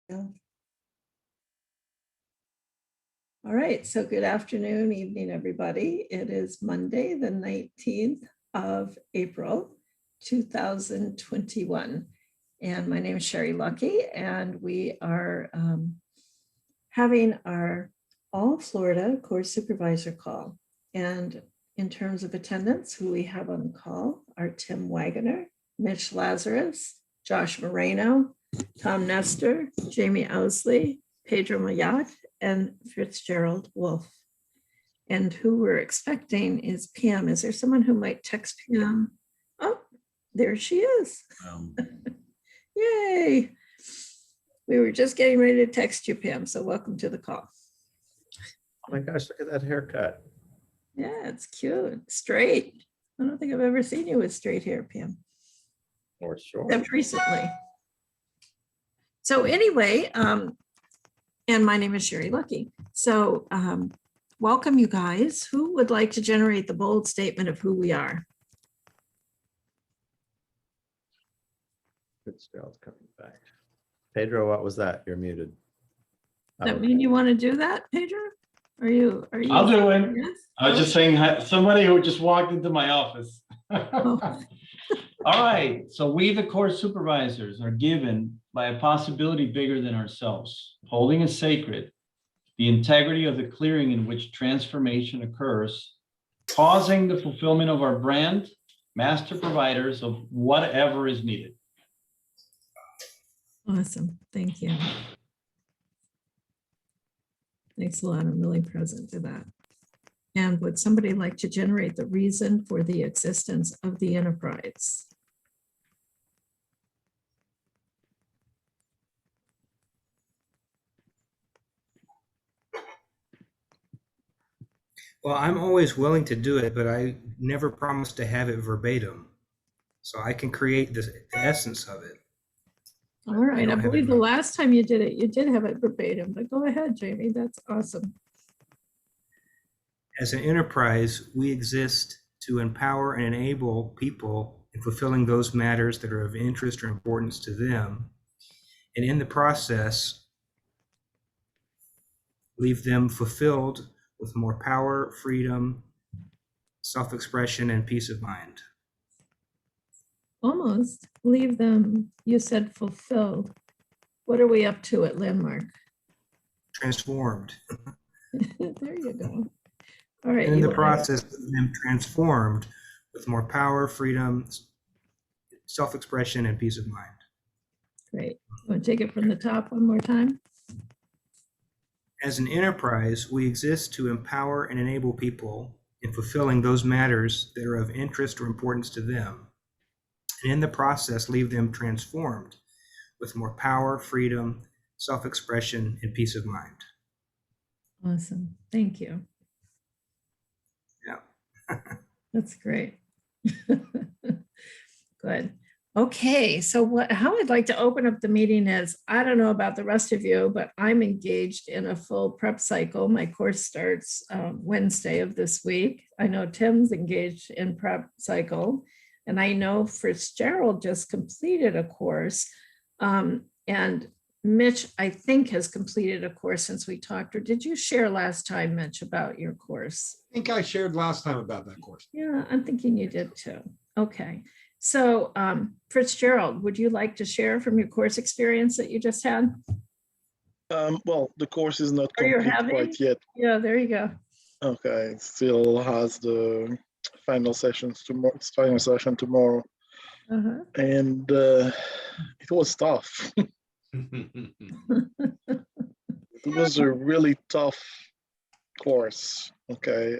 Yeah. All right, so good afternoon, evening, everybody. It is Monday, the 19th of April, 2021. And my name is Sherry Lucky, and we are having our All Florida Course Supervisor call. And in terms of attendance, who we have on the call are Tim Wagoner, Mitch Lazarus, Josh Moreno, Tom Nestor, Jamie Owsley, Pedro Mayat, and Fitzgerald Wolf. And who we're expecting is Pam. Is there someone who might text Pam? Oh, there she is. Yay. We were just getting ready to text you, Pam. So welcome to the call. Oh my gosh, look at that haircut. Yeah, it's cute. Straight. I don't think I've ever seen you with straight hair, Pam. Or short. Except recently. So anyway, and my name is Sherry Lucky. So welcome, you guys. Who would like to generate the bold statement of who we are? Fitzgerald's coming back. Pedro, what was that? You're muted. Does that mean you want to do that, Pedro? Are you? I'll do it. Yes? I was just saying hi, somebody who just walked into my office. Oh. All right, so we, the course supervisors, are given by a possibility bigger than ourselves, holding as sacred the integrity of the clearing in which transformation occurs, causing the fulfillment of our brand, master providers of whatever is needed. Awesome. Thank you. Thanks a lot. I'm really present to that. And would somebody like to generate the reason for the existence of the enterprise? Well, I'm always willing to do it, but I never promise to have it verbatim. So I can create the essence of it. All right. I don't have believe it the wrong. last time you did it, you did have it verbatim, but go ahead, Jamie. That's awesome. As an enterprise, we exist to empower and enable people in fulfilling those matters that are of interest or importance to them. And in the process, leave them fulfilled with more power, freedom, self-expression, and peace of mind. Almost leave them, you said fulfilled. What are we up to at Landmark? Transformed. There you go. All right. And in you the wanna- process, leave them transformed with more power, freedom, self-expression, and peace of mind. Great. Want to take it from the top one more time? As an enterprise, we exist to empower and enable people in fulfilling those matters that are of interest or importance to them, and in the process, leave them transformed with more power, freedom, self-expression, and peace of mind. Awesome. Thank you. Yeah. That's great. Good. Okay, so how I'd like to open up the meeting is, I don't know about the rest of you, but I'm engaged in a full prep cycle. My course starts Wednesday of this week. I know Tim's engaged in prep cycle, and I know Fitzgerald just completed a course. And Mitch, I think, has completed a course since we talked. Or did you share last time, Mitch, about your course? I think I shared last time about that course. Yeah, I'm thinking you did too. Okay. So Fitzgerald, would you like to share from your course experience that you just had? Well, the course is not Or you're complete having? quite yet. Yeah, there you go. Okay, it still has the final sessions tomorrow. Final session tomorrow, Uh-huh. and it was tough. It was a really tough course. Okay,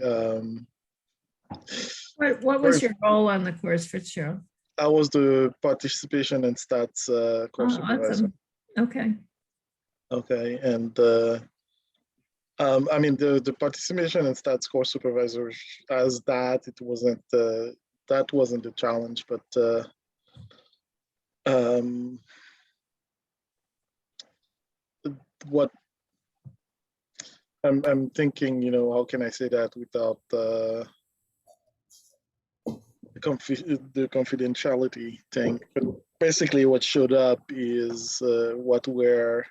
What was your role on the course, Fitzgerald? I was the participation and stats course Oh, supervisor. awesome. Okay. Okay, and I mean the participation and stats course supervisor as that it wasn't that wasn't the challenge, but what I'm thinking, you know, how can I say that without the confidentiality thing? But basically, what showed up is what were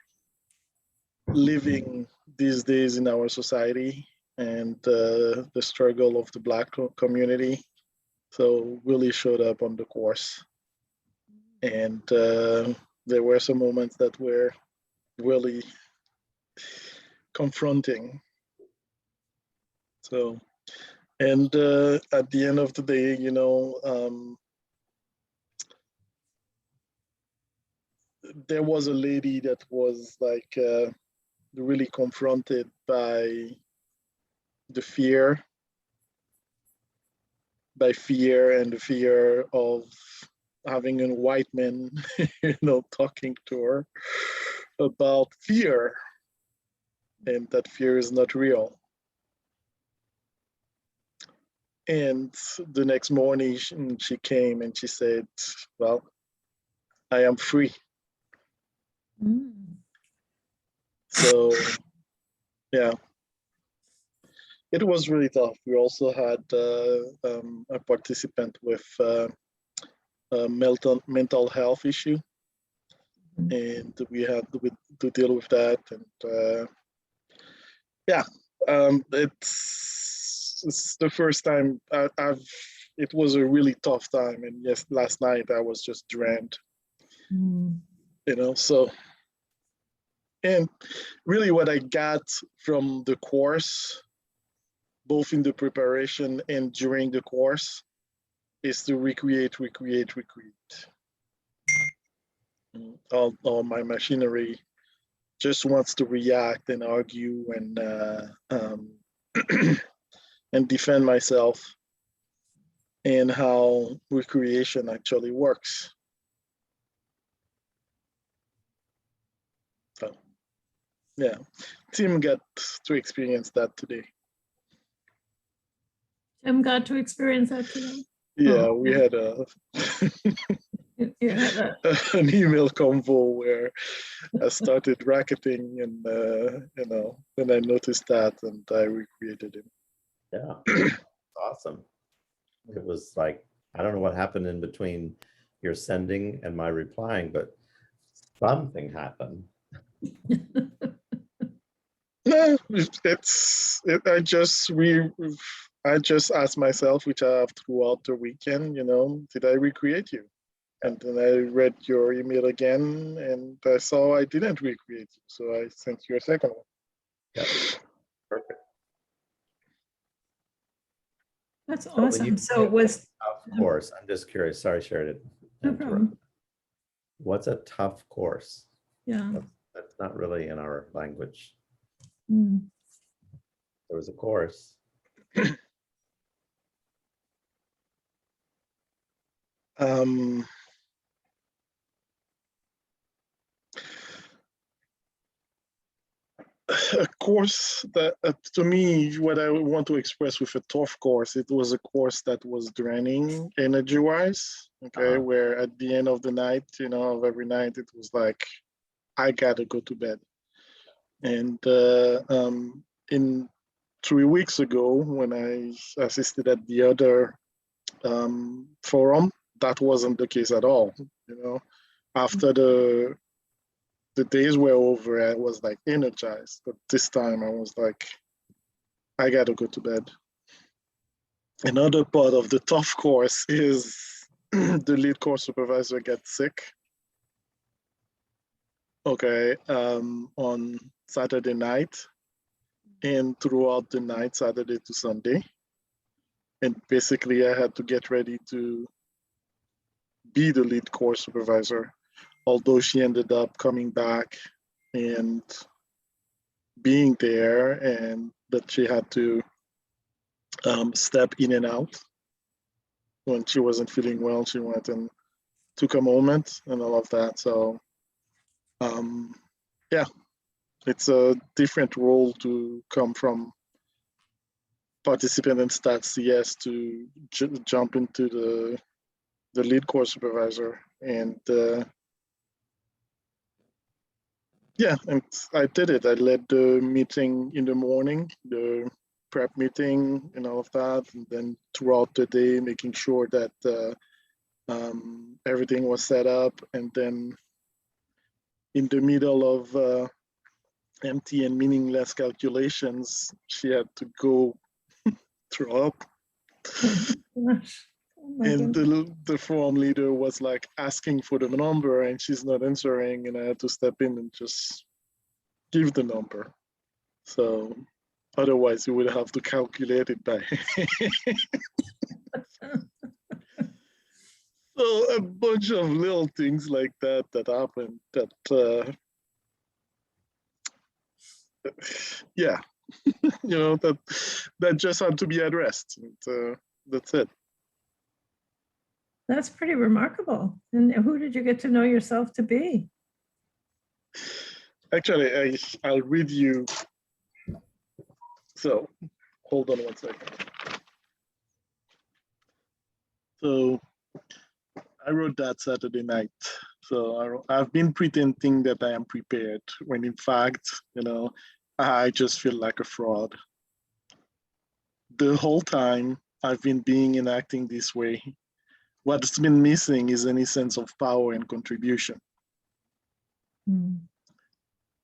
living these days in our society and the struggle of the Black community. So really showed up on the course. And there were some moments that were really confronting. So, and at the end of the day, you know, there was a lady that was like really confronted by the fear, and the fear of having a white man, you know, talking to her about fear, and that fear is not real. And the next morning she came and she said, well, I am free. Mm. So, yeah, it was really tough. We also had a participant with a mental health issue, and we had to deal with that. And yeah, it's the first time it was a really tough time. And yes, last night I was just drained, Mm. you know, so. And really what I got from the course, both in the preparation and during the course, is to recreate. All my machinery just wants to react and argue and and defend myself, and how recreation actually works. So, yeah, Tim got to experience that today. Tim got to experience that today. Yeah, Oh. we had a You had a, an email convo where I started racketing, and you know, then I noticed that and I recreated it. Yeah, awesome. It was like, I don't know what happened in between your sending and my replying, but something happened. No, I just asked myself, which I have throughout the weekend, you know, did I recreate you? And then I read your email again and I saw I didn't recreate you. So I sent you a second one. Yeah, perfect. that's So when you awesome. So it was, Of course, I'm just curious. Sorry, Sheridan. no problem. What's a tough course? Yeah. That's not really in our language. Mm. Hmm. There was a course. A course that, to me, what I want to express with a tough course, it was a course that was draining energy-wise. Okay, where at the end of the night, you know, of every night, it was like, I gotta go to bed. And in 3 weeks ago, when I assisted at the other forum, that wasn't the case at all. You know, after the days were over, I was like energized, but this time I was like, I gotta go to bed. Another part of the tough course is the lead course supervisor gets sick. Okay, on Saturday night and throughout the night, Saturday to Sunday. And basically I had to get ready to be the lead course supervisor, although she ended up coming back and being there, and that she had to step in and out when she wasn't feeling well. She went and took a moment and all of that. So yeah, it's a different role to come from participant in Stats CS to jump into the lead course supervisor. And yeah, and I did it. I led the meeting in the morning, the prep meeting and all of that, and then throughout the day, making sure that everything was set up. And then in the middle of empty and meaningless calculations she had to go through up. Gosh. Oh my And goodness. the forum leader was like asking for the number and she's not answering, and I had to step in and just give the number. So otherwise you would have to calculate it by So a bunch of little things like that that happened that yeah, that just had to be addressed. And, that's it. That's pretty remarkable. And who did you get to know yourself to be? Actually, I'll read you. So hold on one second. So I wrote that Saturday night. So I've been pretending that I am prepared when in fact, I just feel like a fraud. The whole time I've been being and acting this way, what's been missing is any sense of power and contribution. Mm.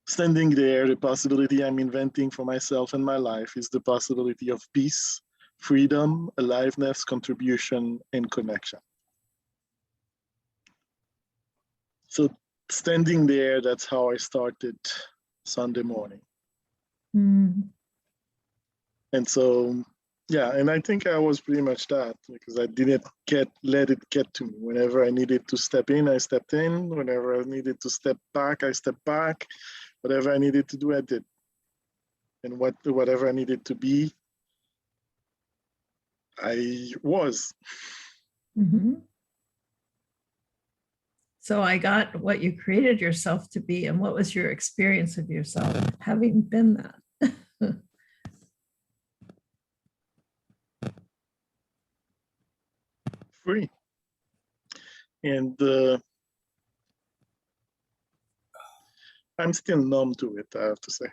Standing there, the possibility I'm inventing for myself and my life is the possibility of peace, freedom, aliveness, contribution, and connection. So standing there, that's how I started Sunday morning. Mm. And so, yeah, and I think I was pretty much that, because I didn't let it get to me. Whenever I needed to step in, I stepped in. Whenever I needed to step back, I stepped back. Whatever I needed to do, I did. And whatever I needed to be, I was. Mm-hmm. So I got what you created yourself to be, and what was your experience of yourself having been that? Free. And I'm still numb to it, I have to say.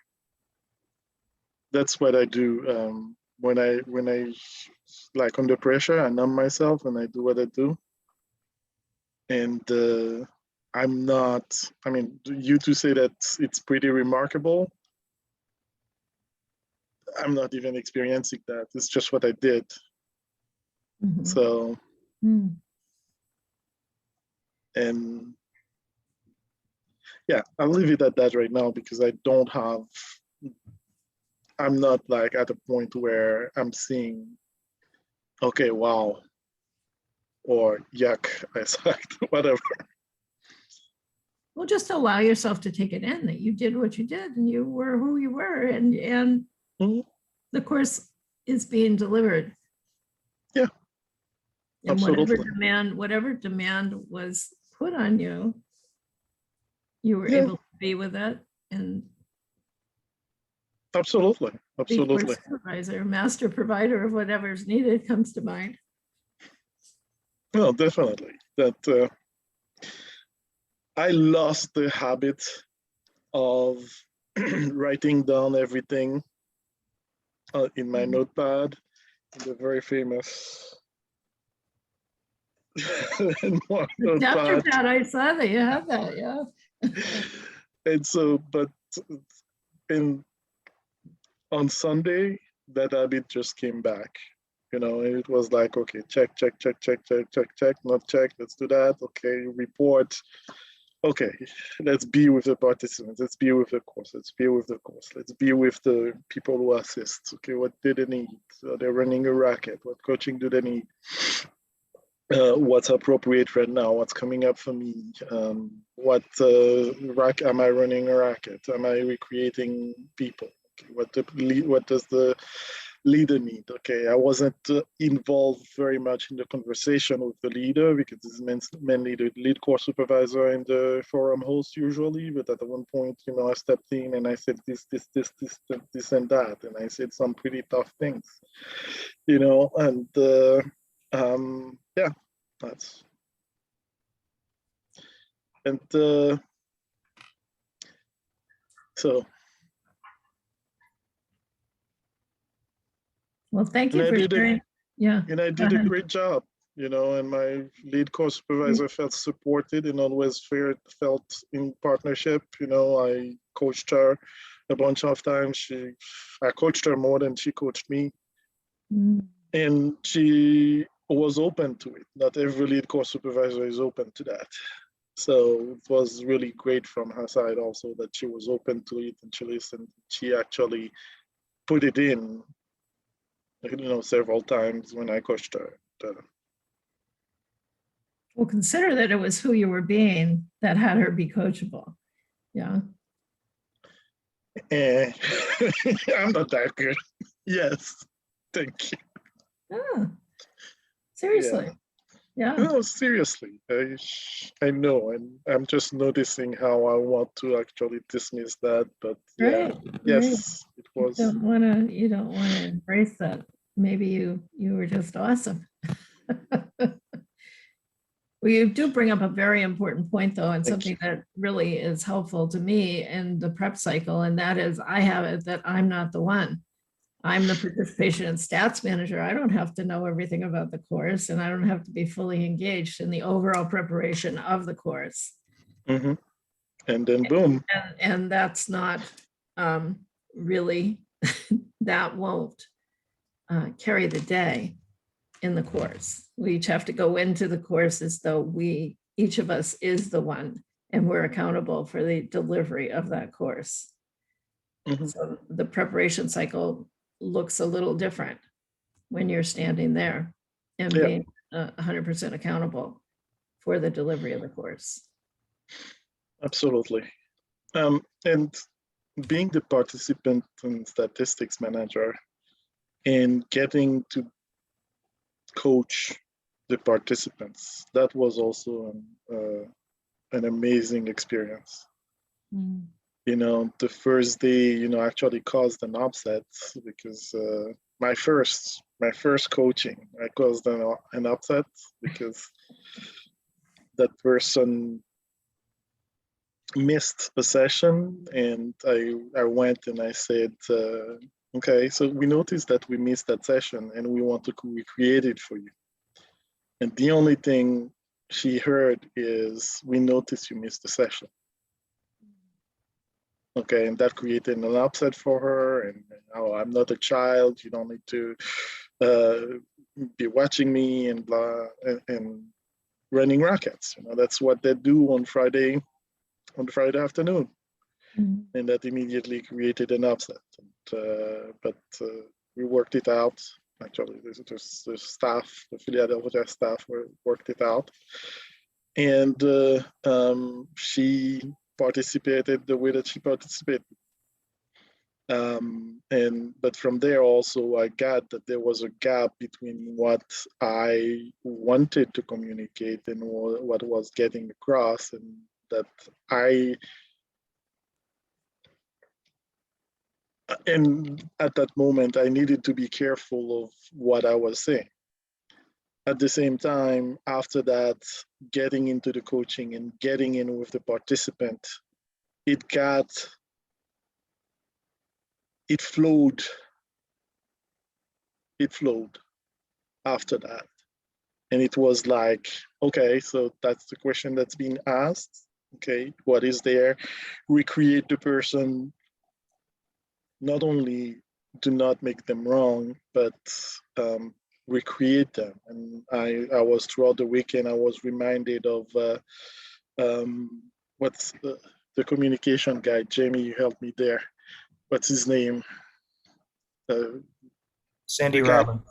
That's what I do when I like under pressure. I numb myself and I do what I do. And I'm not. I mean, you two say that it's pretty remarkable. I'm not even experiencing that. It's just what I did. Mhm. So, Mm. and yeah, I'll leave it at that right now because I'm not like at a point where I'm seeing, okay, wow, or yuck, I sucked, whatever. Well, just allow yourself to take it in that you did what you did and you were who you were, and Mhm. the course is being delivered. Yeah, And absolutely. whatever demand was put on you, you were Yeah. able to be with it and Absolutely, be course absolutely. supervisor, master provider of whatever's needed comes to mind. No, definitely. That I lost the habit of writing down everything in my notepad, the very famous Chapter notepad. pad, I saw that you have that, yeah. And so, but on Sunday, that habit just came back. And it was like, okay, check, check, check, check, check, check, check, not check, let's do that. Okay, report. Okay, let's be with the participants. Let's be with the course. Let's be with the course. Let's be with the people who assist. Okay, what do they need? Are they running a racket? What coaching do they need? What's appropriate right now? What's coming up for me? What rack am I running a racket? Am I recreating people? Okay, what does the leader need? Okay, I wasn't involved very much in the conversation with the leader because it's mainly the lead course supervisor and the forum host usually. But at one point, I stepped in and I said this, and that, and I said some pretty tough things, and yeah, that's and so. Well, thank you And for sharing. Yeah. And I go did a ahead. great job, and my lead course supervisor felt supported and always felt in partnership. I coached her a bunch of times. I coached her more than she coached me, Mm. and she was open to it. Not every lead course supervisor is open to that. So it was really great from her side also that she was open to it and she listened. She actually put it in, several times when I coached her. Well, consider that it was who you were being that had her be coachable. Yeah. I'm not that good. Yes, thank you. Ah, seriously. Yeah. No, seriously, I know, and I'm just noticing how I want to actually dismiss that, but yeah, Right. Right. yes, it You was. don't want to embrace that. Maybe you were just awesome. Well, you do bring up a very important point, though, and Thank something you. that really is helpful to me in the prep cycle, and that is I have it that I'm not the one. I'm the participation and stats manager. I don't have to know everything about the course, and I don't have to be fully engaged in the overall preparation of the course. Mhm. And then boom. And that's not really, that won't carry the day in the course. We each have to go into the course as though each of us is the one, and we're accountable for the delivery of that course. Mhm. So the preparation cycle looks a little different when you're standing there and Yeah. being 100% accountable for the delivery of the course. Absolutely. And being the participant and statistics manager and getting to coach the participants, that was also an amazing experience. The first day, actually caused an upset because my first coaching, I caused an upset because that person missed a session, and I went and I said, okay, so we noticed that we missed that session and we want to recreate it for you. And the only thing she heard is, we noticed you missed the session. Okay, and that created an upset for her. And oh, I'm not a child. You don't need to be watching me and blah and running rackets. That's what they do on Friday afternoon. And that immediately created an upset. But we worked it out. Actually, the staff, the Philadelphia staff, worked it out, and she participated the way that she participated. But from there also, I got that there was a gap between what I wanted to communicate and what was getting across, and that and at that moment, I needed to be careful of what I was saying. At the same time, after that, getting into the coaching and getting in with the participant, it flowed. It flowed after that. And it was like, okay, so that's the question that's being asked. Okay, what is there? Recreate the person. Not only do not make them wrong, but recreate them. And I was, throughout the weekend, I was reminded of what's the communication guy, Jamie, you helped me there. What's his name? Sandy Robbins.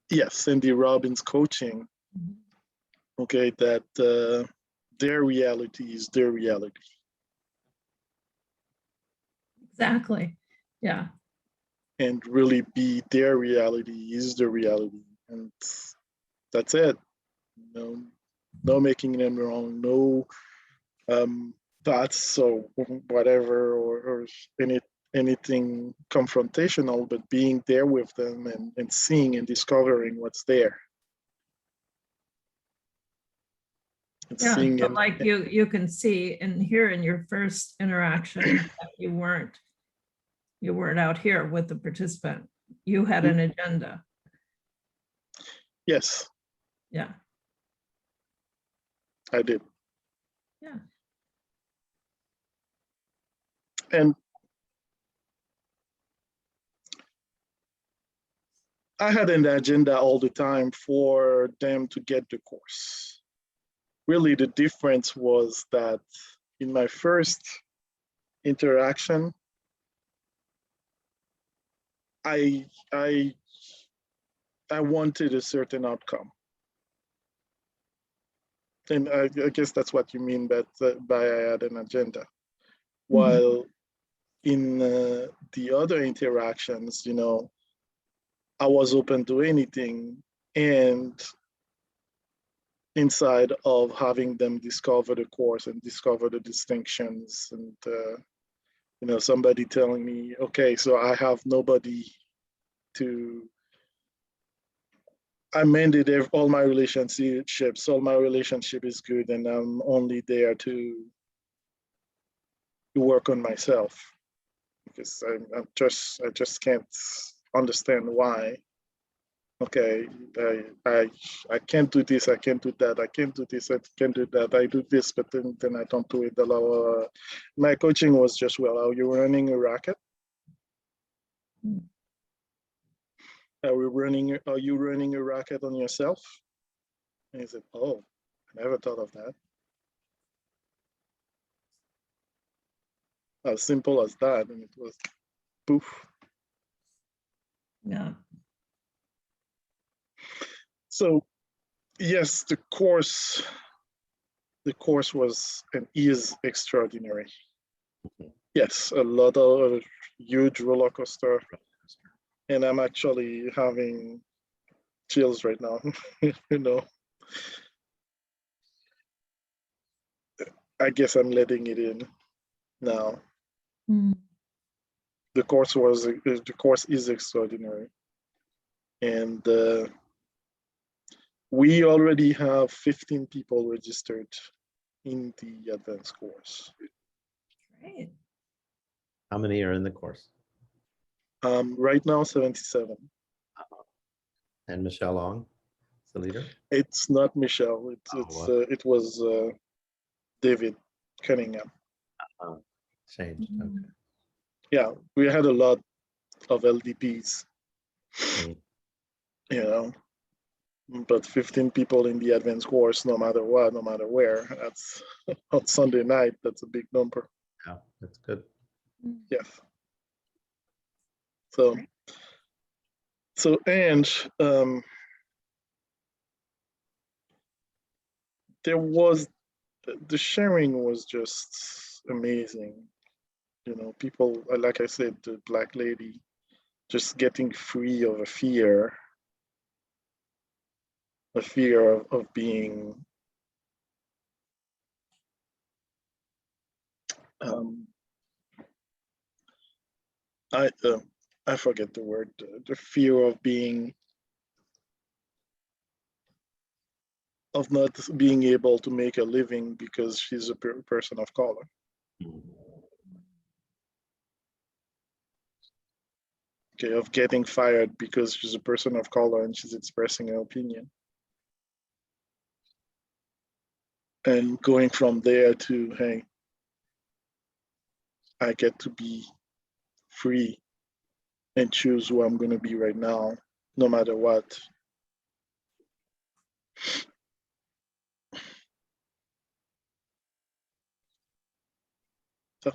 Yes, Sandy Robbins coaching. Okay, that their reality is their reality. Exactly. Yeah. And really be their reality is the reality. And that's it. No making them wrong, no thoughts or whatever, or anything confrontational, but being there with them and seeing and discovering what's there. Yeah, but like you can see and hear in your first interaction that you weren't out here with the participant. You had an agenda. Yes. Yeah. I did. Yeah. And I had an agenda all the time for them to get the course. Really, the difference was that in my first interaction, I wanted a certain outcome. And I guess that's what you mean by I had an agenda. While in the other interactions, you know, I was open to anything, and inside of having them discover the course and discover the distinctions, and you know, somebody telling me, okay, so I have nobody to, I mended all my relationships, all my relationship is good, and I'm only there to work on myself, because I just can't understand why. Okay, I can't do this, I can't do that, I can't do this, I can't do that, I do this, but then I don't do it. My coaching was just, well, are you running a racket? Are you running a racket on yourself? And he said, oh, I never thought of that. As simple as that, and it was poof. Yeah. So yes, the course was and is extraordinary. Yes, a lot of huge roller coaster, and I'm actually having chills right now. You know, I guess I'm letting it in now. The course is extraordinary, and we already have 15 people registered in the advanced course. Great. How many are in the course? Right now, 77. And Michelle Ong, is the leader? It's not Michelle. It was David Cunningham. Changed. Okay. Yeah, we had a lot of LDPs, Mm. you know, but 15 people in the advanced course, no matter what, no matter where. That's on Sunday night. That's a big number. Yeah, that's good. Yes. And there was, the sharing was just amazing. You know, people, like I said, the Black lady just getting free of a fear of being I forget the word, the fear of not being able to make a living because she's a person of color. Okay, of getting fired because she's a person of color and she's expressing her opinion. And going from there to, hey, I get to be free and choose who I'm going to be right now, no matter what. So,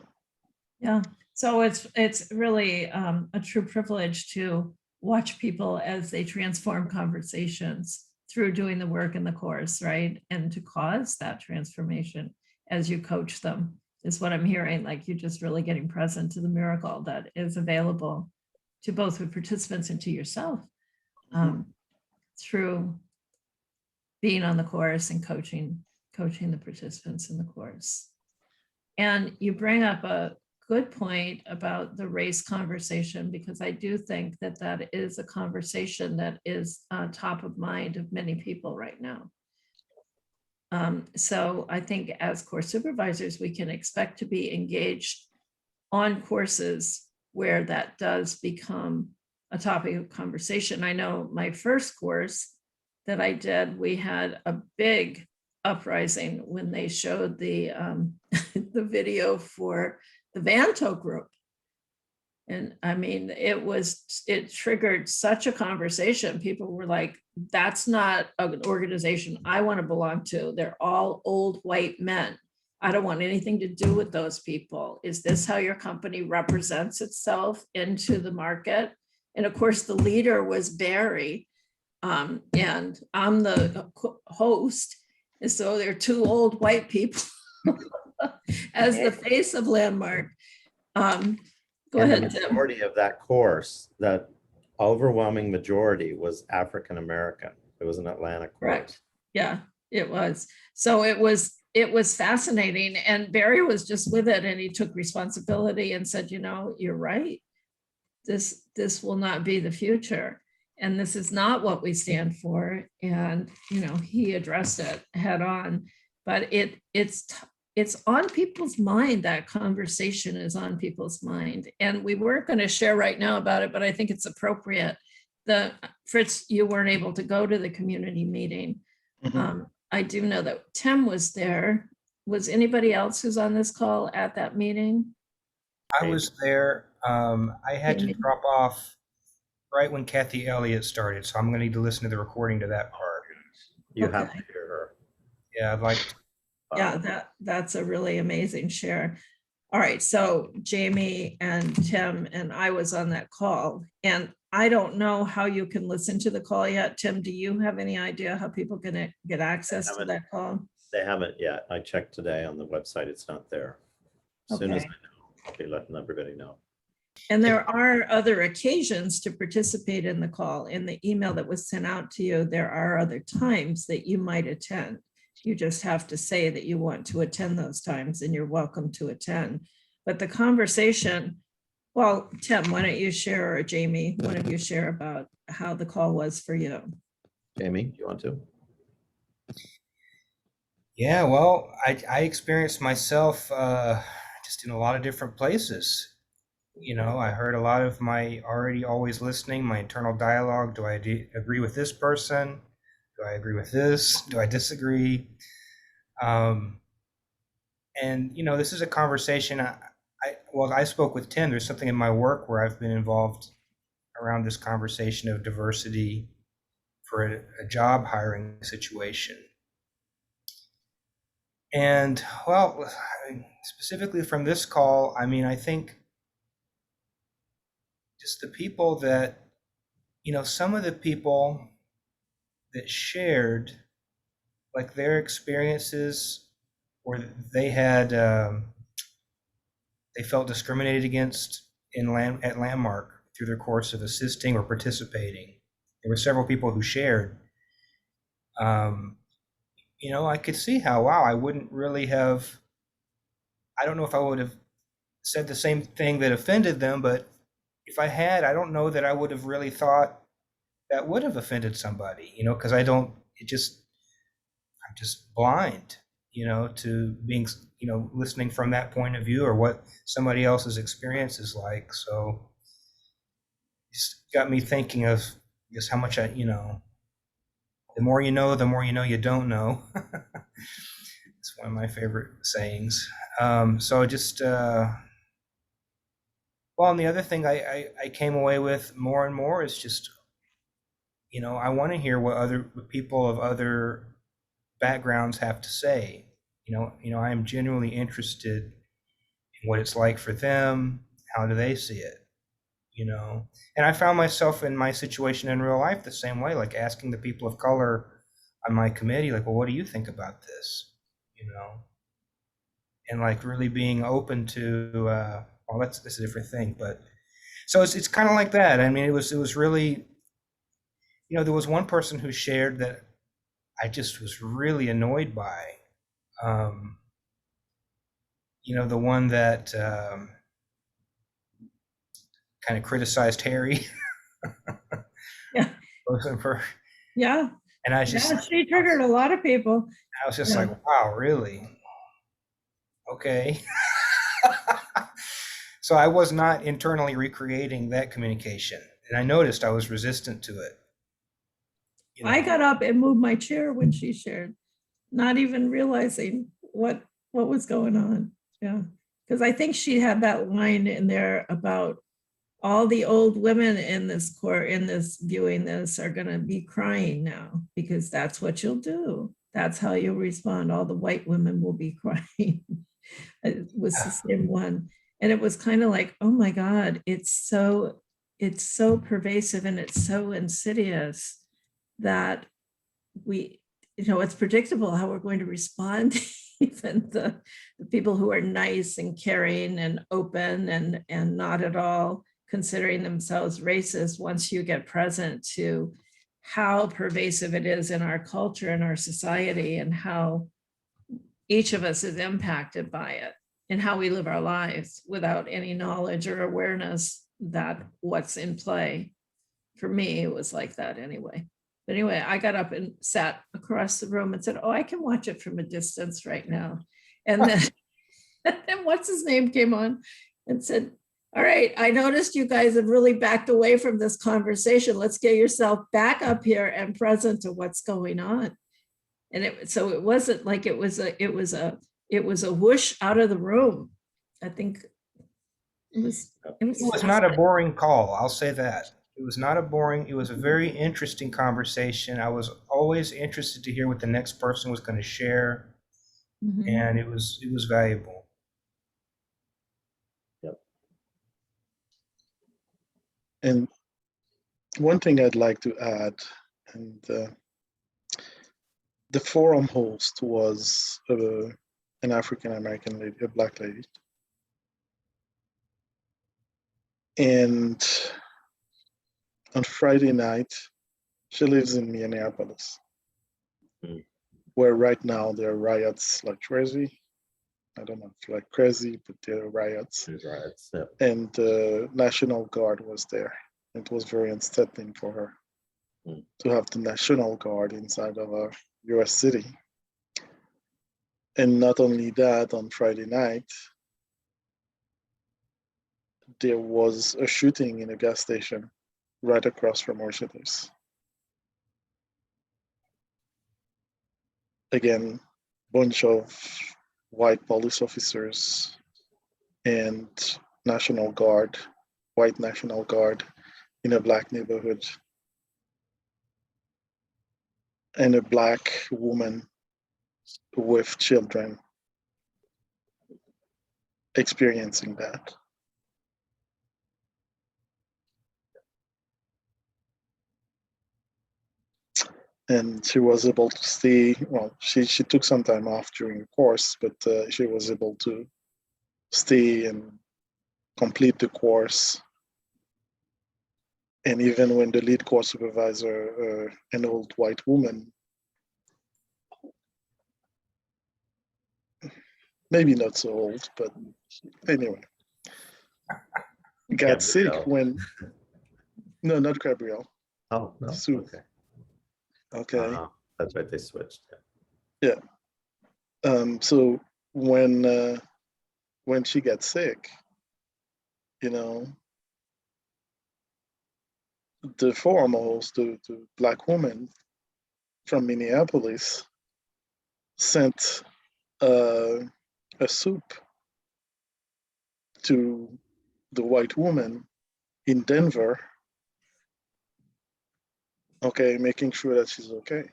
Yeah. So it's really a true privilege to watch people as they transform conversations through doing the work in the course, right? And to cause that transformation as you coach them is what I'm hearing. Like you're just really getting present to the miracle that is available to both the participants and to yourself through being on the course and coaching the participants in the course. And you bring up a good point about the race conversation, because I do think that that is a conversation that is top of mind of many people right now. So I think as course supervisors, we can expect to be engaged on courses where that does become a topic of conversation. I know my first course that I did, we had a big uprising when they showed the the video for the Vanto group. And I mean, it triggered such a conversation. People were like, that's not an organization I want to belong to. They're all old white men. I don't want anything to do with those people. Is this how your company represents itself into the market? And of course, the leader was Barry. And I'm the host. And so they're two old white people as the face of Landmark. Go And ahead, the Tim. majority of that course, that overwhelming majority was African American. It was an Atlanta course. Correct. Yeah, it was. So it was fascinating. And Barry was just with it, and he took responsibility and said, you know, you're right. This will not be the future. And this is not what we stand for. And, you know, he addressed it head on. But it's on people's mind. That conversation is on people's mind. And we weren't going to share right now about it, but I think it's appropriate. Fritz, you weren't able to go to the community meeting. I do know that Tim was there. Was anybody else who's on this call at that meeting? I was there. I had to drop off right when Kathy Elliott started, so I'm going to need to listen to the recording to that part. You have Okay. to hear her. Yeah, I'd like to. Yeah, that's a really amazing share. All right, so Jamie and Tim and I was on that call, and I don't know how you can listen to the call yet. Tim, do you have any idea how people can get access to that call? They haven't yet. I checked today on the website. It's not there. As soon as I Okay. know, I'll be letting everybody know. And there are other occasions to participate in the call. In the email that was sent out to you, there are other times that you might attend. You just have to say that you want to attend those times, and you're welcome to attend. But the conversation, well, Tim, why don't you share, or Jamie, one of you share about how the call was for you? Jamie, do you want to? Yeah, well, I experienced myself just in a lot of different places. You know, I heard a lot of my already always listening, my internal dialogue. Do I agree with this person? Do I agree with this? Do I disagree? And, you know, this is a conversation. I spoke with Tim. There's something in my work where I've been involved around this conversation of diversity for a job hiring situation. And, well, specifically from this call, I mean, I think just the people that, you know, some of the people that shared like their experiences where they had, they felt discriminated against at Landmark through their course of assisting or participating. There were several people who shared. You know, I could see how, wow, I wouldn't really have, I don't know if I would have said the same thing that offended them, but if I had, I don't know that I would have really thought that would have offended somebody, you know, because I'm just blind, you know, to being, you know, listening from that point of view or what somebody else's experience is like. So it's got me thinking of just how much you know, the more you know you don't know. It's one of my favorite sayings. So just, well, and the other thing I came away with more and more is just, you know, I want to hear what people of other backgrounds have to say. You know, I am genuinely interested in what it's like for them. How do they see it? You know, and I found myself in my situation in real life the same way, like asking the people of color on my committee, like, well, what do you think about this? You know, and like really being open to, well, that's a different thing, but so it's kind of like that. I mean, it was really, you know, there was one person who shared that I just was really annoyed by. You know, the one that kind of criticized Harry. Yeah. Yeah. And I was just, Yeah, she triggered a lot of people. I was just Yeah. like, wow, really? Okay. So I was not internally recreating that communication, and I noticed I was resistant to it. You know? I got up and moved my chair when she shared, not even realizing what was going on. Yeah, because I think she had that line in there about all the old women in this court, in this viewing this, are gonna be crying now, because that's what you'll do. That's how you'll respond. All the white women will be crying. It was the same one. And it was kind of like, oh my God, it's so pervasive and it's so insidious that we, it's predictable how we're going to respond. Even the people who are nice and caring and open and not at all considering themselves racist, once you get present to how pervasive it is in our culture and our society, and how each of us is impacted by it, and how we live our lives without any knowledge or awareness that what's in play. For me, it was like that anyway. But anyway, I got up and sat across the room and said, oh, I can watch it from a distance right now. And then, and what's his name came on and said, all right, I noticed you guys have really backed away from this conversation. Let's get yourself back up here and present to what's going on. And so it wasn't like it was a whoosh out of the room. I think it was not a boring call. I'll say that. It was not a boring, it was a very interesting conversation. I was always interested to hear what the next person was going to share. Mhm. And it was valuable. And one thing I'd like to add, and the forum host was an African-American lady, a Black lady. And on Friday night, she lives in Minneapolis, where right now there are riots like crazy. I don't know if like crazy, but there are riots. There's riots, yeah. And the National Guard was there. It was very unsettling for her to have the National Guard inside of a US city. And not only that, on Friday night, there was a shooting in a gas station right across from where she lives. Again, bunch of white police officers and National Guard, white National Guard in a Black neighborhood. And a Black woman with children experiencing that. And she was able to stay, well, she took some time off during the course, but she was able to stay and complete the course. And even when the lead course supervisor, an old white woman, maybe not so old, but anyway, got sick Gabrielle. when, no, not Gabrielle. Oh, no, Sue. okay. Okay. That's right, they switched. Yeah. So when she got sick, the forum host, the Black woman from Minneapolis, sent a soup to the white woman in Denver, okay, making sure that she's okay.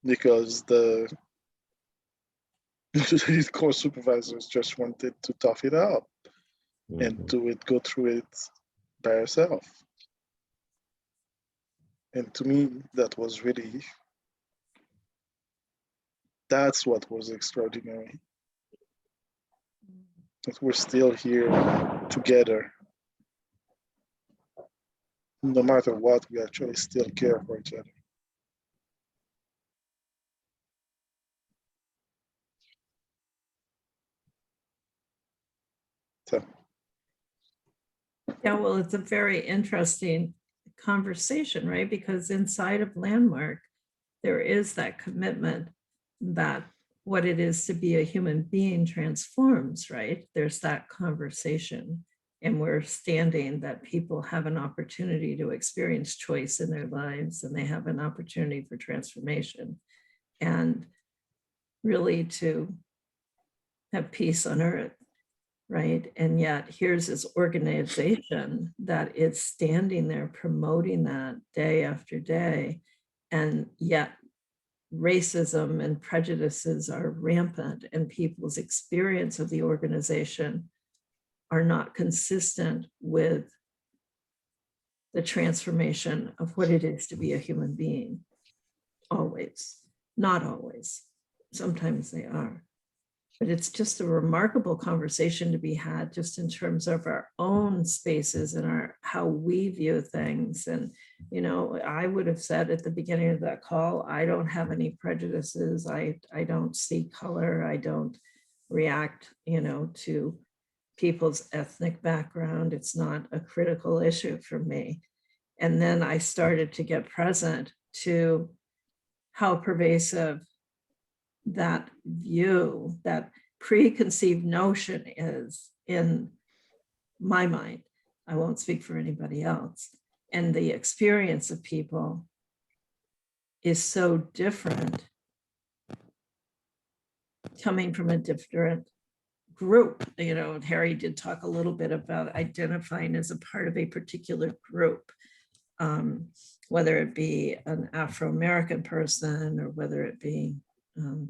Because the lead course supervisors just wanted to tough it out and go through it by herself. And to me, that was really, that's what was extraordinary. That we're still here together. No matter what, we actually still care for each other. So. Yeah, well, it's a very interesting conversation, right? Because inside of Landmark, there is that commitment that what it is to be a human being transforms, right? There's that conversation. And we're standing that people have an opportunity to experience choice in their lives, and they have an opportunity for transformation, and really to have peace on earth. right? And yet here's this organization that is standing there promoting that day after day. And yet racism and prejudices are rampant, and people's experience of the organization are not consistent with the transformation of what it is to be a human being. Always, not always. Sometimes they are. But it's just a remarkable conversation to be had just in terms of our own spaces and our how we view things. And, you know, I would have said at the beginning of that call, I don't have any prejudices. I don't see color. I don't react, you know, to people's ethnic background. It's not a critical issue for me. And then I started to get present to how pervasive that view, that preconceived notion is in my mind. I won't speak for anybody else. And the experience of people is so different coming from a different group. You know, Harry did talk a little bit about identifying as a part of a particular group, whether it be an Afro-American person or whether it be,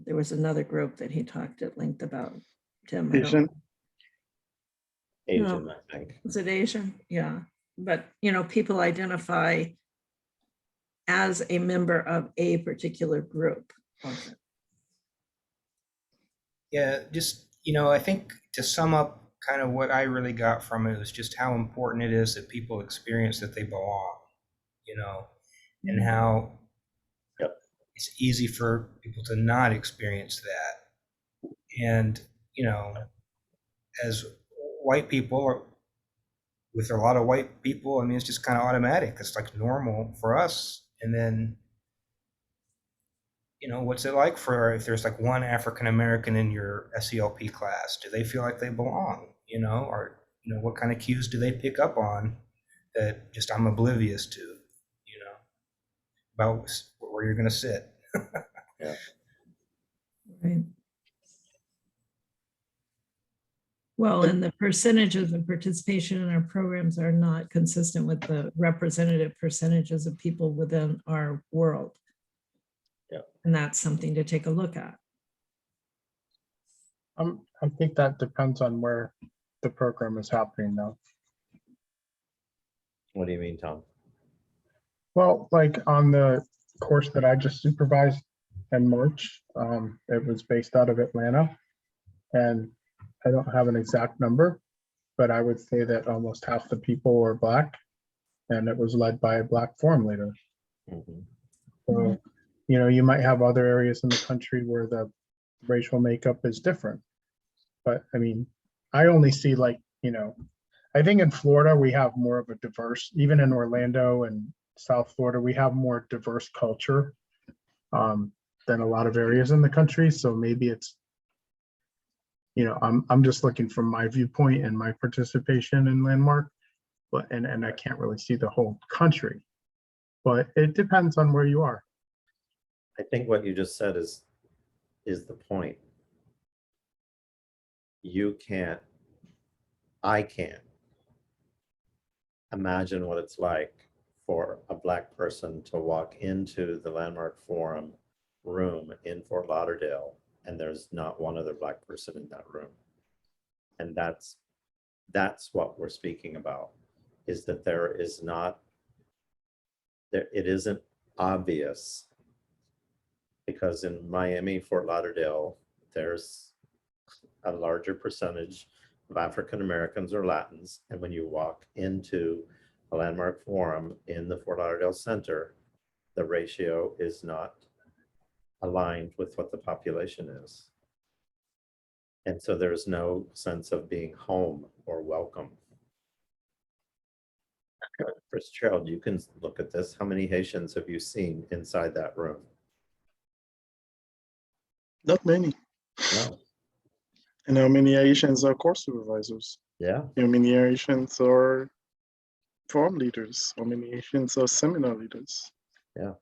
there was another group that he talked at length about. Tim, I don't, Asian. Asian, I think. was it Asian? Yeah. But, you know, people identify as a member of a particular group. often. Yeah, just, I think to sum up kind of what I really got from it was just how important it is that people experience that they belong, and how Yep. it's easy for people to not experience that. And, as white people, or with a lot of white people, I mean, it's just kind of automatic. It's like normal for us. And then, what's it like for if there's like one African American in your SELP class? Do they feel like they belong? Or what kind of cues do they pick up on that just I'm oblivious to? About where you're going to sit. Right. Well, and the percentages of participation in our programs are not consistent with the representative percentages of people within our world. Yeah. And that's something to take a look at. I think that depends on where the program is happening though. What do you mean, Tom? Well, like on the course that I just supervised in March, it was based out of Atlanta. And I don't have an exact number, but I would say that almost half the people were Black, and it was led by a Black forum leader. Mhm. So, you might have other areas in the country where the racial makeup is different. But I mean, I only see like, I think in Florida, we have more of a diverse, even in Orlando and South Florida, we have more diverse culture than a lot of areas in the country. So maybe it's, I'm just looking from my viewpoint and my participation in Landmark, but and I can't really see the whole country. But it depends on where you are. I think what you just said is the point. I can't imagine what it's like for a Black person to walk into the Landmark Forum room in Fort Lauderdale and there's not one other Black person in that room. And that's what we're speaking about, is that it isn't obvious, because in Miami, Fort Lauderdale, there's a larger percentage of African Americans or Latins. And when you walk into a Landmark Forum in the Fort Lauderdale Center, the ratio is not aligned with what the population is. And so there's no sense of being home or welcome. Fitzgerald, you can look at this. How many Haitians have you seen inside that room? Not many. No. And how many Asians are course supervisors? Yeah. How many Asians are forum leaders? How many Asians are seminar leaders? Yeah.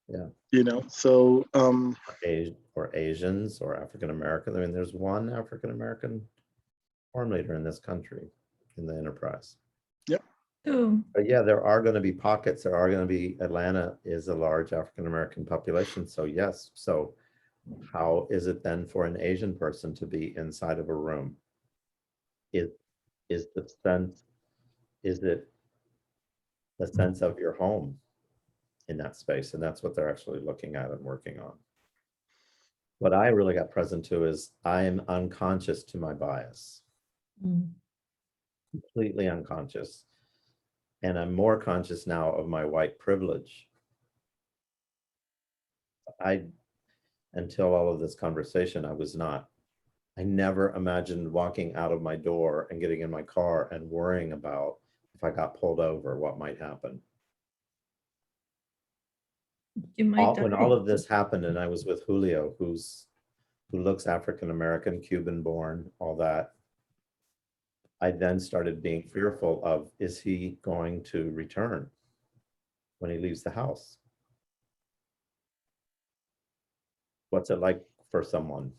Yeah. So Or Asians or African American. I mean, there's one African American form leader in this country, in the enterprise. Oh, But yeah, there are going to be pockets. There are going to be, Atlanta is a large African-American population. So yes. So how is it then for an Asian person to be inside of a room? Is the sense, is it the sense of your home in that space? And that's what they're actually looking at and working on. What I really got present to is I am unconscious to my bias, mm, completely unconscious. And I'm more conscious now of my white privilege. Until all of this conversation, I was not. I never imagined walking out of my door and getting in my car and worrying about if I got pulled over, what might happen. you might When die. all of this happened and I was with Julio, who looks African-American, Cuban born, all that, I then started being fearful of, is he going to return when he leaves the house? What's it like for someone?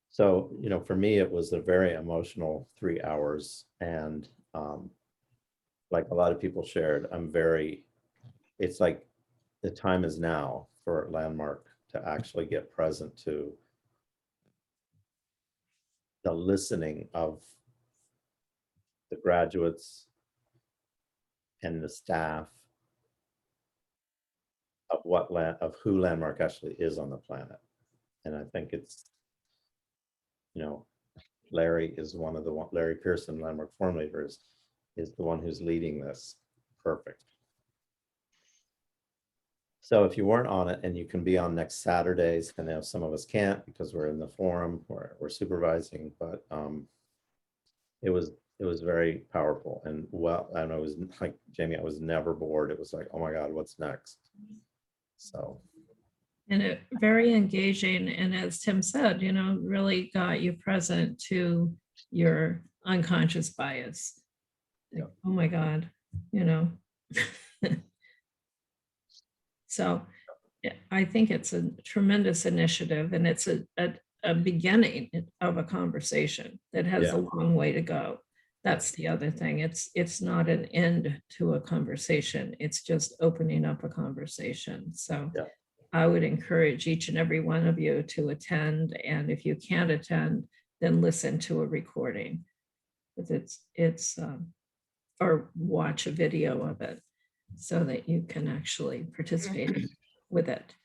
So, you know, for me, it was a very emotional 3 hours. And like a lot of people shared, it's like the time is now for Landmark to actually get present to the listening of the graduates and the staff of who Landmark actually is on the planet. And I think it's, you know, Larry Pearson, Landmark Forum Leader, is the one who's leading this. Perfect. So if you weren't on it, and you can be on next Saturdays, and now some of us can't because we're in the forum, we're supervising, but it was very powerful. And well, and I was like, Jamie, I was never bored. It was like, oh my God, what's next? So. And it very engaging. And as Tim said, you know, really got you present to your unconscious bias. Like, oh my God, you know. So yeah, I think it's a tremendous initiative, and it's a beginning of a conversation that has a long way to go. That's the other thing. It's not an end to a conversation. It's just opening up a conversation. So yeah. I would encourage each and every one of you to attend. And if you can't attend, then listen to a recording. Or watch a video of it so that you can actually participate with it.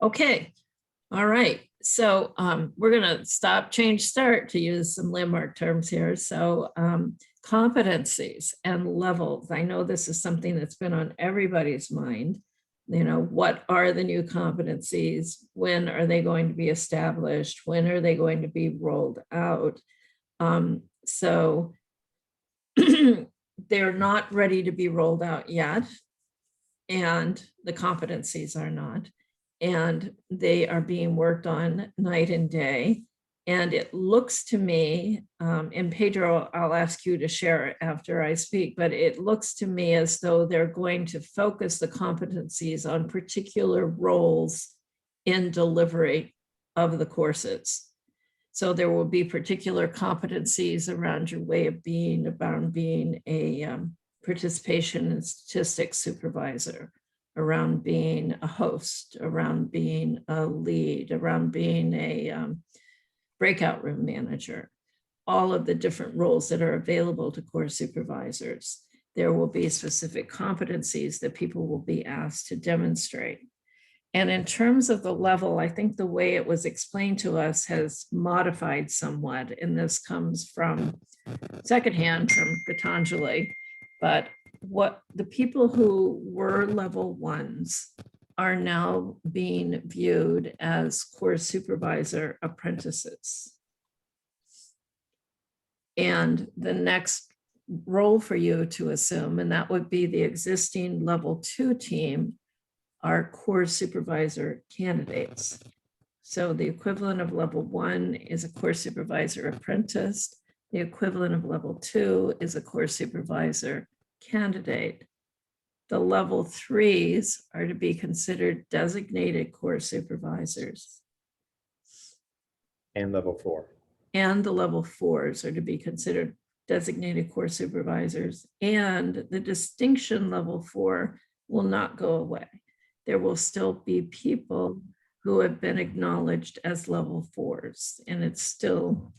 Okay. All right. So we're going to stop, change, start, to use some Landmark terms here. So competencies and levels. I know this is something that's been on everybody's mind. You know, what are the new competencies? When are they going to be established? When are they going to be rolled out? So they're not ready to be rolled out yet. And the competencies are not. And they are being worked on night and day. And it looks to me, and Pedro, I'll ask you to share after I speak, but it looks to me as though they're going to focus the competencies on particular roles in delivery of the courses. So there will be particular competencies around your way of being, around being a participation and statistics supervisor, around being a host, around being a lead, around being a breakout room manager, all of the different roles that are available to course supervisors. There will be specific competencies that people will be asked to demonstrate. And in terms of the level, I think the way it was explained to us has modified somewhat, and this comes from secondhand from Patanjali. But what the people who were level ones are now being viewed as course supervisor apprentices. And the next role for you to assume, and that would be the existing level 2 team, are course supervisor candidates. So the equivalent of level 1 is a course supervisor apprentice. The equivalent of level 2 is a course supervisor candidate. The level 3s are to be considered designated course supervisors. And level 4. and the level 4s are to be considered designated course supervisors, and the distinction level 4 will not go away. There will still be people who have been acknowledged as level 4s, and it's still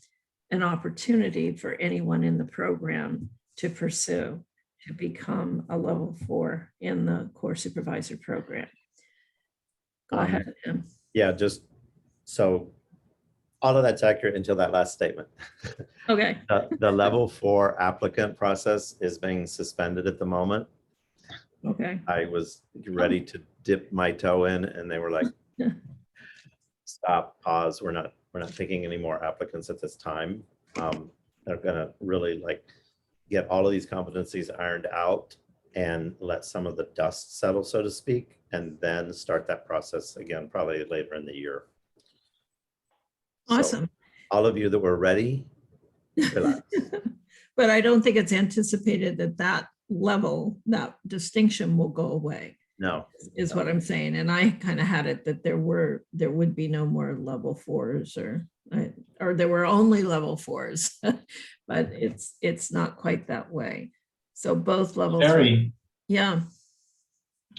an opportunity for anyone in the program to pursue to become a level 4 in the course supervisor program. Go Um, ahead, Tim. Yeah, just so all of that's accurate until that last statement. Okay, The level 4 applicant process is being suspended at the moment. okay. I was ready to dip my toe in and they were like, Yeah. stop, pause. We're not taking any more applicants at this time. They're gonna really like get all of these competencies ironed out and let some of the dust settle, so to speak, and then start that process again, probably later in the year. So, Awesome. all of you that were ready, relax. But I don't think it's anticipated that that level, that distinction will go away, No, is what I'm saying. And I kind of had it that there would be no more level 4s or there were only level 4s, but it's not quite that way. So both levels. Sherry, Yeah,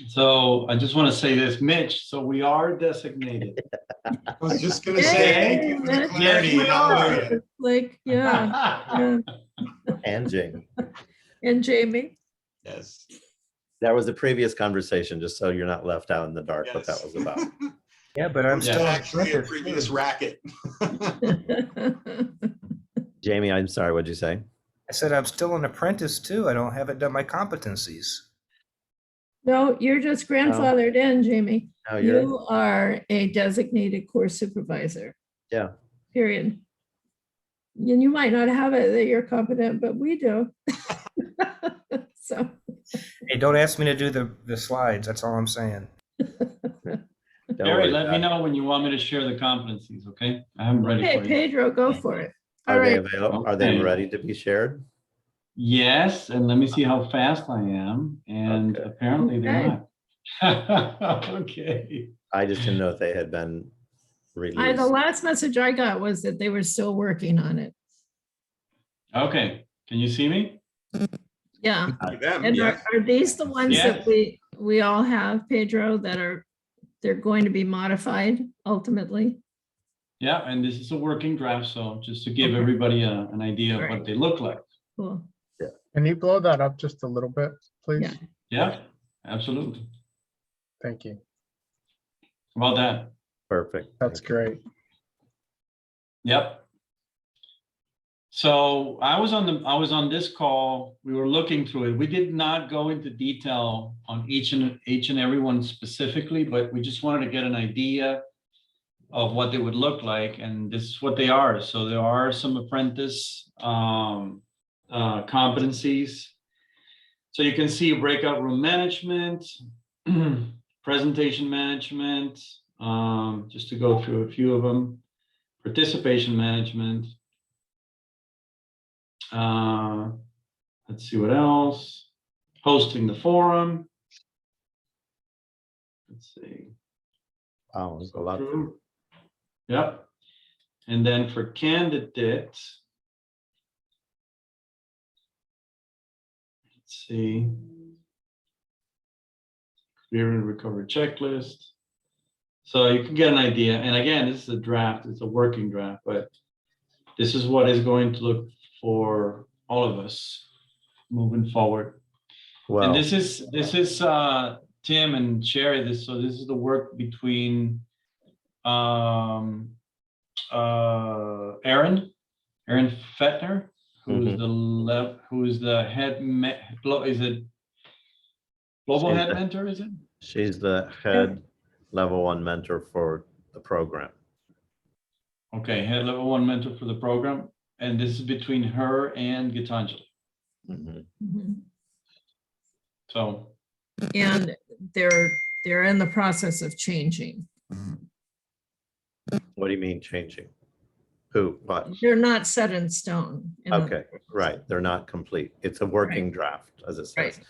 so I just want to say this, Mitch, so we are designated. I was just gonna say, thank you for the Yay, clarity. yes, we are. Hallelujah. like, yeah, and Jamie. and Jamie. Yes. There was a previous conversation, just so you're not left out in the dark, what that Yes. was about. Yeah, but I'm Yeah. still. an Actually, a apprentice, previous too. racket. Jamie, I'm sorry, what'd you say? I said I'm still an apprentice too. I haven't done my competencies. No, you're just grandfathered in, Jamie. Oh, you're, You are a designated course supervisor. yeah, Period. And you might not have it that you're competent, but we do. So, Hey, don't ask me to do the slides. That's all I'm saying. don't Sherry, worry let me about it. know when you want me to share the competencies, okay? I am ready okay, for you. Pedro, go for it. All Are they right. available? Are they Okay. ready to be shared? Yes, and let me see how fast I am, and Okay. apparently they're Okay. not. Okay. I just didn't know if they had been The released. last message I got was that they were still working on it. Okay, can you see me? Yeah. Them, And yes. are these the ones that Yes. we all have, Pedro, that they're going to be modified ultimately? Yeah, and this is a working draft, so just to give Okay. everybody an idea of Right. what they look like. Cool. Can you blow that up just a little bit, please? Yeah. Yeah, absolutely. Thank you. How about that? Perfect. That's great. Yep. So I was on this call, we were looking through it. We did not go into detail on each and every one specifically, but we just wanted to get an idea of what they would look like, and this is what they are. So there are some apprentice competencies. So you can see breakout room management, presentation management, just to go through a few of them, participation management. Let's see what else. Hosting the forum. Let's see. Wow, there's a lot. Through. Yep. And then for candidates, let's see. Clear and recovery checklist. So you can get an idea. And again, this is a draft, it's a working draft, but this is what is going to look for all of us moving forward. And Well, this is Tim and Sherry, this is the work between Aaron Fettner, who's the head is it global She's head the- mentor, is it? she's the head level 1 mentor for the program. Okay, head level 1 mentor for the program, and this is between her and Gitanjali. Mhm. Mhm. So And they're in the process of changing. What do you mean changing? Who, what? They're not set in stone. in other Okay, words. right. They're not complete. It's a working draft, as it says. Right.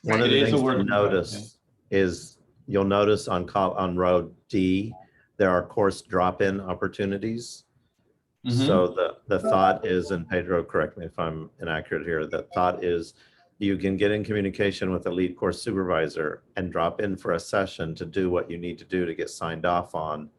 One of Right. the It is a things to working draft, notice is you'll notice on row D, there are course drop-in opportunities. Mhm. So the thought is, and Pedro, correct me if I'm inaccurate here, the thought is you can get in communication with the lead course supervisor and drop in for a session to do what you need to do to get signed off on,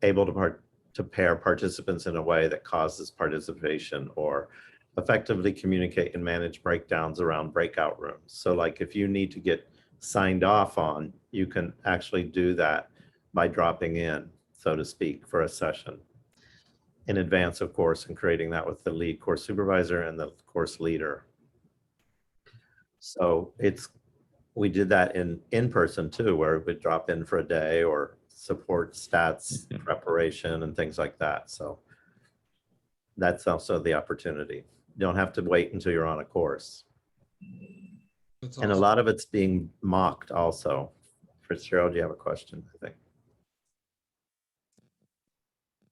able to pair participants in a way that causes participation, or effectively communicate and manage breakdowns around breakout rooms. So like if you need to get signed off on, you can actually do that by dropping in, so to speak, for a session in advance, of course, and creating that with the lead course supervisor and the course leader. So we did that in person too, where we'd drop in for a day or support stats preparation and things like that. So that's also the opportunity. You don't have to wait until you're on a course. That's And a awesome. lot of it's being mocked also. Fitzgerald, you have a question, I think.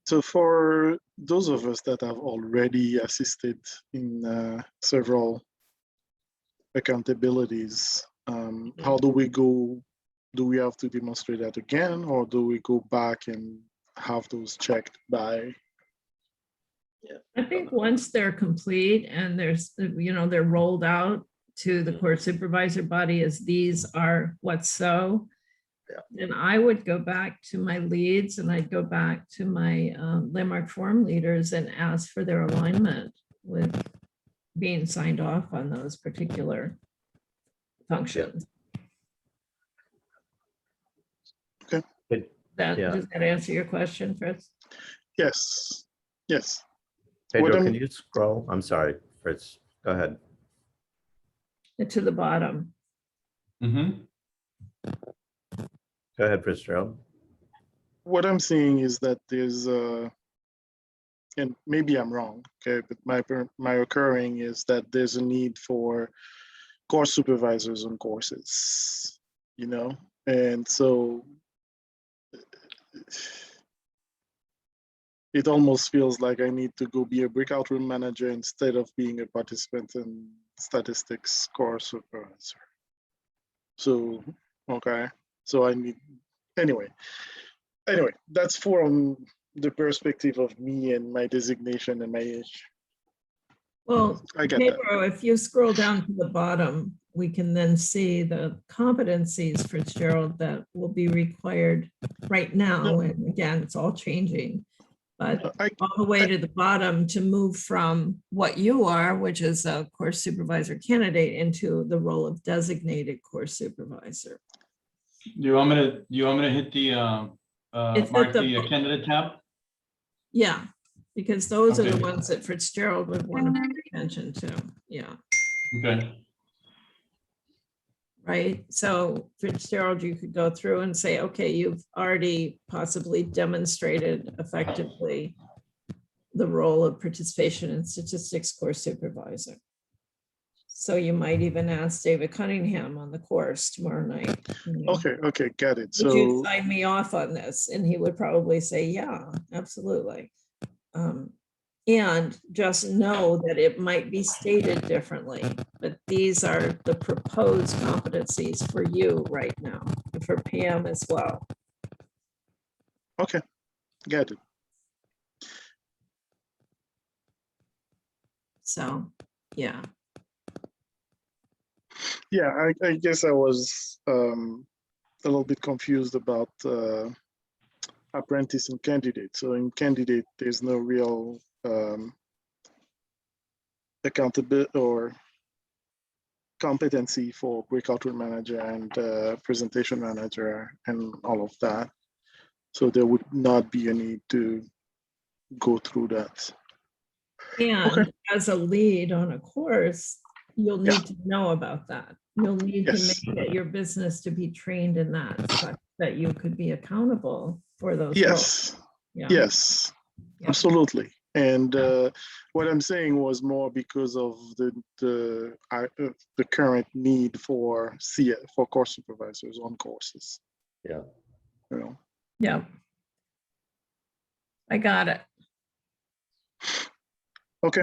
So for those of us that have already assisted in several accountabilities, how do we go? Do we have to demonstrate that again, or do we go back and have those checked by? I think once they're complete and they're rolled out to the course supervisor body as these are what's so, Yeah. then I would go back to my leads and I'd go back to my landmark forum leaders and ask for their alignment with being signed off on those particular functions. Good. Yeah. Does that answer your question, Fritz? Yes, yes. Pedro, I'm- can you scroll? I'm sorry, Fritz, go ahead. To the bottom. Mhm. Go ahead, Fitzgerald. What I'm seeing is that there's and maybe I'm wrong, okay, but my occurring is that there's a need for course supervisors on courses, and so it almost feels like I need to go be a breakout room manager instead of being a participant in statistics course supervisor. So, okay, so I need, anyway, that's from the perspective of me and my designation and my age. Well, I get that. Pedro, if you scroll down to the bottom, we can then see the competencies, Fitzgerald, that will be required right now. And again, it's all changing. But all the way to the bottom to move from what you are, which is a course supervisor candidate, into the role of designated course supervisor. Do you want me to hit the It's at mark the the bo- candidate tab? Yeah, because those are the Okay. ones that Fitzgerald would want to pay attention to. Yeah. Okay. Right? So Fitzgerald, you could go through and say, okay, you've already possibly demonstrated effectively the role of participation in statistics course supervisor. So you might even ask David Cunningham on the course tomorrow night. Okay, got it. Would you So, sign me off on this? And he would probably say, yeah, absolutely. And just know that it might be stated differently, but these are the proposed competencies for you right now, and for Pam as well. okay, got it. So, yeah. Yeah, I guess I was a little bit confused about apprentice and candidate. So in candidate, there's no real accountability or competency for breakout room manager and presentation manager and all of that. So there would not be a need to go through that. And as a lead on a course, you'll Yeah. need to know about that. You'll need Yes. to make it your business to be trained in that, such that you could be accountable for those roles. Yes, Yeah. yes, Yeah. absolutely. And what I'm saying was more because of the current need for course supervisors on courses. Yeah. Yeah. I got it. Okay.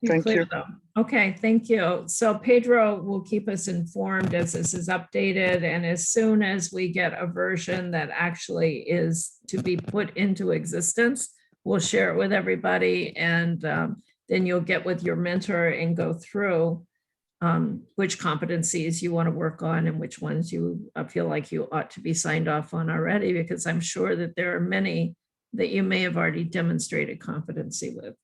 You're Thank clear, you. though. Okay, thank you. So Pedro will keep us informed as this is updated, and as soon as we get a version that actually is to be put into existence, we'll share it with everybody, and then you'll get with your mentor and go through which competencies you want to work on and which ones you feel like you ought to be signed off on already, because I'm sure that there are many that you may have already demonstrated competency with.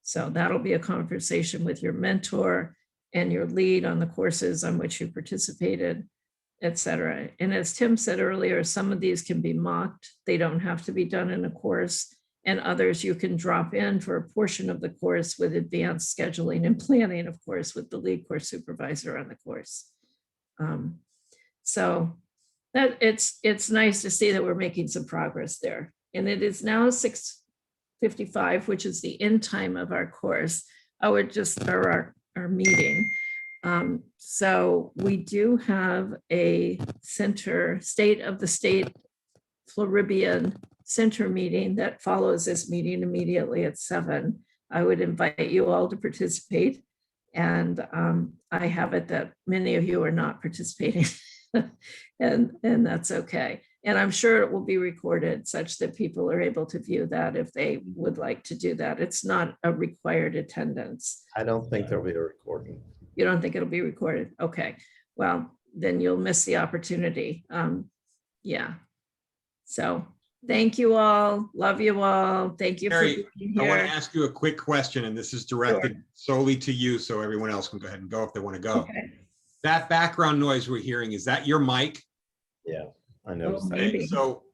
So that'll be a conversation with your mentor and your lead on the courses on which you participated, et cetera. And as Tim said earlier, some of these can be mocked. They don't have to be done in a course, and others you can drop in for a portion of the course with advanced scheduling and planning, of course, with the lead course supervisor on the course. So that it's nice to see that we're making some progress there. And it is now 6:55, which is the end time of our course. Our meeting. So we do have a state of the state Floridian center meeting that follows this meeting immediately at 7. I would invite you all to participate. And I have it that many of you are not participating and that's okay. And I'm sure it will be recorded such that people are able to view that if they would like to do that. It's not a required attendance. I don't think there'll be a recording. You don't think it'll be recorded? Okay, well, then you'll miss the opportunity. Yeah. So thank you all. Love you all. Thank you for Mary, being I want to here. ask you a quick question, and this is directed solely to you, so everyone else can go ahead and go if they want to go. Okay. That background noise we're hearing, is that your mic? Yeah, I noticed that. maybe. So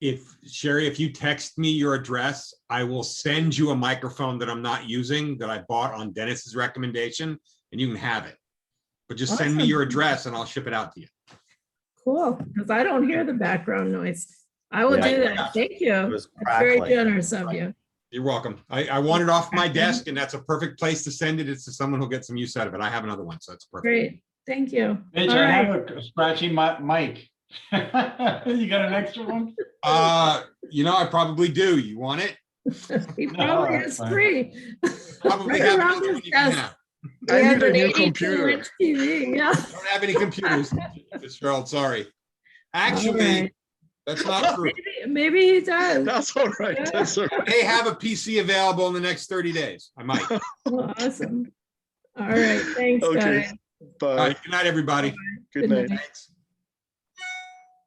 if Sherry, if you text me your address, I will send you a microphone that I'm not using that I bought on Dennis's recommendation, and you can have it. But just send me Awesome. your address and I'll ship it out to you. Cool, because I don't hear the background noise. I will Yeah. do that. Thank It you. was That's very crackling. generous of you. You're welcome. I want it off my desk, and that's a perfect place to send it. It's to someone who'll get some use out of it. I have another one, so it's perfect. Great. Thank you. Mitch, All I right. have a scratchy mic. You got an extra one? I probably do. You want it? He No, probably that's has fine. 3. Probably Right have around another his one you can desk. have. I He has need a an new 82 computer. inch TV, yeah. I don't have any computers, Fitzgerald, sorry. All Actually, right. that's not true. Maybe he does. That's all right. That's all I right. may have a PC available in the next 30 days. I might. All Well, awesome. All right, thanks, Okay. guys. Bye. right, good night, everybody. Good night. Thanks.